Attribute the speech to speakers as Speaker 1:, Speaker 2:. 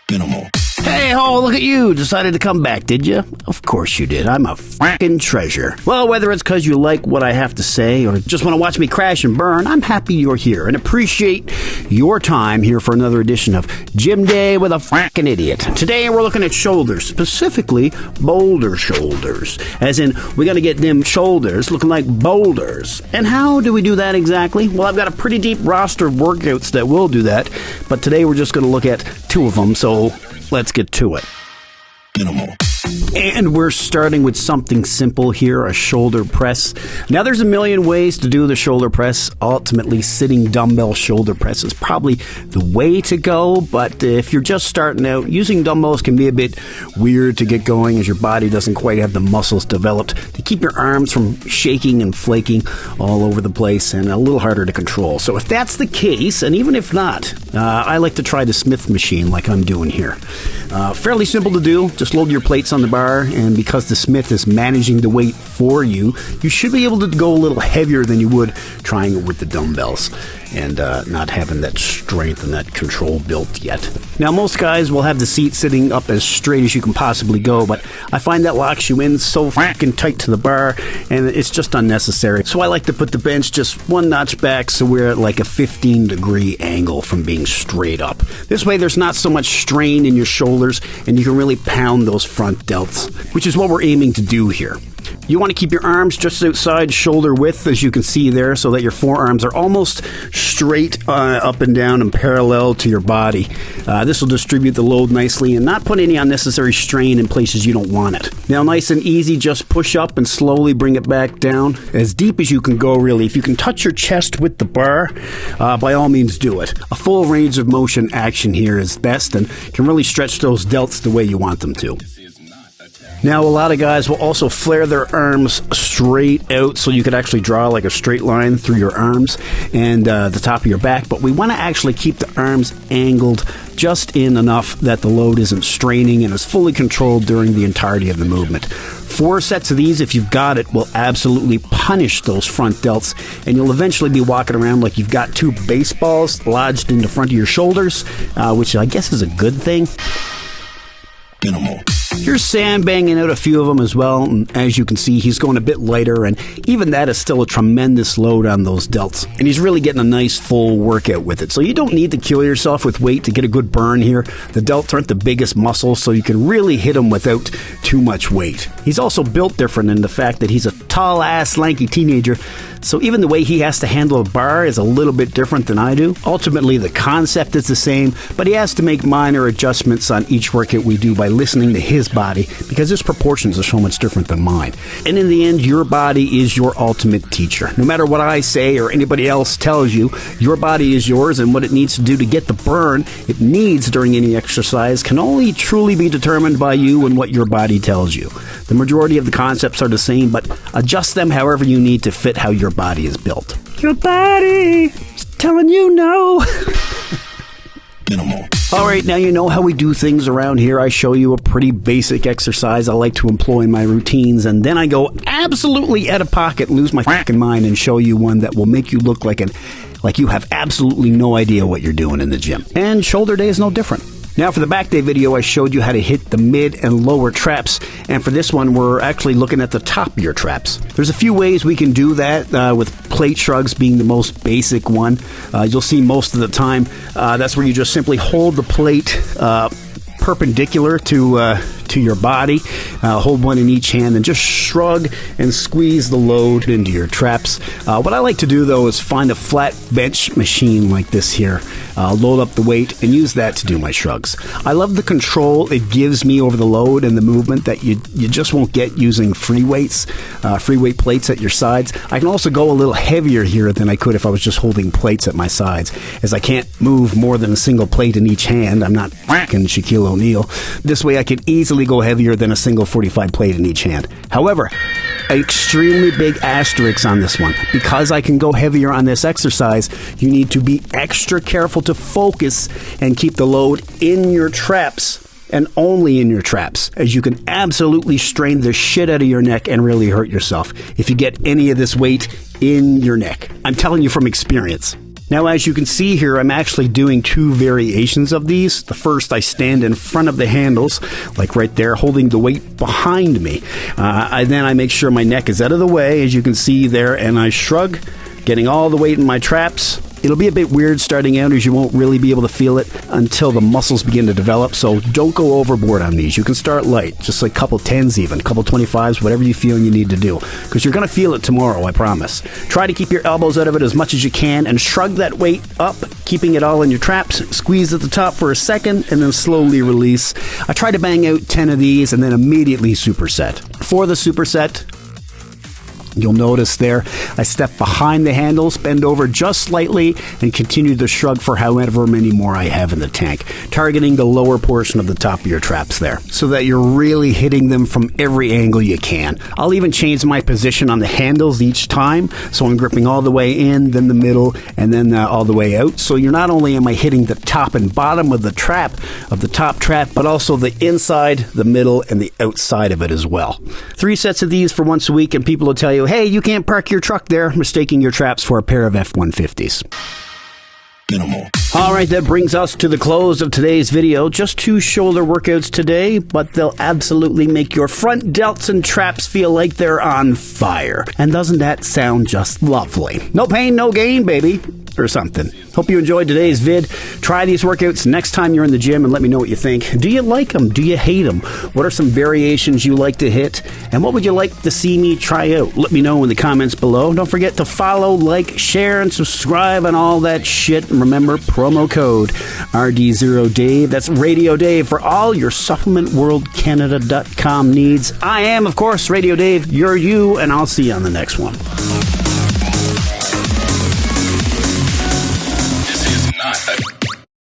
Speaker 1: Minimal.
Speaker 2: Hey ho, look at you. Decided to come back, did you? Of course you did. I'm a f***ing treasure. Well, whether it's because you like what I have to say or just want to watch me crash and burn, I'm happy you're here and appreciate your time here for another edition of Gym Day with a f***ing Idiot. Today we're looking at shoulders, specifically boulder shoulders. As in, we got to get them shoulders looking like boulders. And how do we do that exactly? Well, I've got a pretty deep roster of workouts that will do that, but today we're just going to look at two of them, so let's get to it.
Speaker 1: Minimal.
Speaker 2: And we're starting with something simple here, a shoulder press. Now, there's a million ways to do the shoulder press. Ultimately, sitting dumbbell shoulder press is probably the way to go. But if you're just starting out, using dumbbells can be a bit weird to get going as your body doesn't quite have the muscles developed to keep your arms from shaking and flaking all over the place and a little harder to control. So if that's the case, and even if not, I like to try the Smith machine like I'm doing here. Fairly simple to do. Just load your plates on the bar, and because the Smith is managing the weight for you, you should be able to go a little heavier than you would trying it with the dumbbells and not having that strength and that control built yet. Now, most guys will have the seat sitting up as straight as you can possibly go, but I find that locks you in so fucking tight to the bar, and it's just unnecessary. So I like to put the bench just one notch back so we're at like a 15-degree angle from being straight up. This way there's not so much strain in your shoulders, and you can really pound those front delts, which is what we're aiming to do here. You want to keep your arms just outside shoulder width, as you can see there, so that your forearms are almost straight up and down and parallel to your body. This will distribute the load nicely and not put any unnecessary strain in places you don't want it. Now, nice and easy, just push up and slowly bring it back down, as deep as you can go, really. If you can touch your chest with the bar, by all means do it. A full range of motion action here is best and can really stretch those delts the way you want them to. Now, a lot of guys will also flare their arms straight out so you could actually draw like a straight line through your arms and the top of your back, but we want to actually keep the arms angled just in enough that the load isn't straining and is fully controlled during the entirety of the movement. 4 sets of these, if you've got it, will absolutely punish those front delts, and you'll eventually be walking around like you've got 2 baseballs lodged in the front of your shoulders, which I guess is a good thing.
Speaker 1: Minimal.
Speaker 2: Here's Sam banging out a few of them as well, and as you can see, he's going a bit lighter, and even that is still a tremendous load on those delts, and he's really getting a nice full workout with it. So you don't need to kill yourself with weight to get a good burn here. The delts aren't the biggest muscles, so you can really hit them without too much weight. He's also built different in the fact that he's a tall-ass, lanky teenager, so even the way he has to handle a bar is a little bit different than I do. Ultimately, the concept is the same, but he has to make minor adjustments on each workout we do by listening to his body, because his proportions are so much different than mine. And in the end, your body is your ultimate teacher. No matter what I say or anybody else tells you, your body is yours, and what it needs to do to get the burn it needs during any exercise can only truly be determined by you and what your body tells you. The majority of the concepts are the same, but adjust them however you need to fit how your body is built. Your body is telling you no.
Speaker 1: Minimal.
Speaker 2: Alright, now you know how we do things around here. I show you a pretty basic exercise I like to employ in my routines, and then I go absolutely out of pocket and lose my fucking mind and show you one that will make you look like you have absolutely no idea what you're doing in the gym. And shoulder day is no different. Now, for the back day video, I showed you how to hit the mid and lower traps, and for this one, we're actually looking at the top of your traps. There's a few ways we can do that, with plate shrugs being the most basic one. You'll see most of the time, that's where you just simply hold the plate perpendicular to your body, hold one in each hand, and just shrug and squeeze the load into your traps. What I like to do, though, is find a flat bench machine like this here, load up the weight, and use that to do my shrugs. I love the control it gives me over the load and the movement that you just won't get using free weights, free weight plates at your sides. I can also go a little heavier here than I could if I was just holding plates at my sides, as I can't move more than a single plate in each hand. I'm not fucking Shaquille O'Neal. This way I can easily go heavier than a single 45 plate in each hand. However, an extremely big asterisk on this one. Because I can go heavier on this exercise, you need to be extra careful to focus and keep the load in your traps, and only in your traps, as you can absolutely strain the shit out of your neck and really hurt yourself if you get any of this weight in your neck. I'm telling you from experience. Now, as you can see here, I'm actually doing two variations of these. The first, I stand in front of the handles, like right there, holding the weight behind me. Then I make sure my neck is out of the way, as you can see there, and I shrug, getting all the weight in my traps. It'll be a bit weird starting out, as you won't really be able to feel it until the muscles begin to develop, so don't go overboard on these. You can start light, just like a couple 10s even, a couple 25s, whatever you feel you need to do, because you're going to feel it tomorrow, I promise. Try to keep your elbows out of it as much as you can and shrug that weight up, keeping it all in your traps. Squeeze at the top for a second and then slowly release. I try to bang out 10 of these and then immediately superset. For the superset, you'll notice there, I step behind the handles, bend over just slightly, and continue to shrug for however many more I have in the tank, targeting the lower portion of the top of your traps there, so that you're really hitting them from every angle you can. I'll even change my position on the handles each time, so I'm gripping all the way in, then the middle, and then all the way out. So you're not only am I hitting the top and bottom of the top trap, but also the inside, the middle, and the outside of it as well. 3 sets of these for once a week, and people will tell you, hey, you can't park your truck there, mistaking your traps for a pair of F-150s.
Speaker 1: Minimal.
Speaker 2: All right, that brings us to the close of today's video. Just 2 shoulder workouts today, but they'll absolutely make your front delts and traps feel like they're on fire. And doesn't that sound just lovely? No pain, no gain, baby. Or something. Hope you enjoyed today's vid. Try these workouts next time you're in the gym and let me know what you think. Do you like them? Do you hate them? What are some variations you like to hit? And what would you like to see me try out? Let me know in the comments below. Don't forget to follow, like, share, and subscribe and all that shit. And remember, promo code RD0Dave. That's Radio Dave for all your supplementworldcanada.com needs. I am, of course, Radio Dave. You're you, and I'll see you on the next one.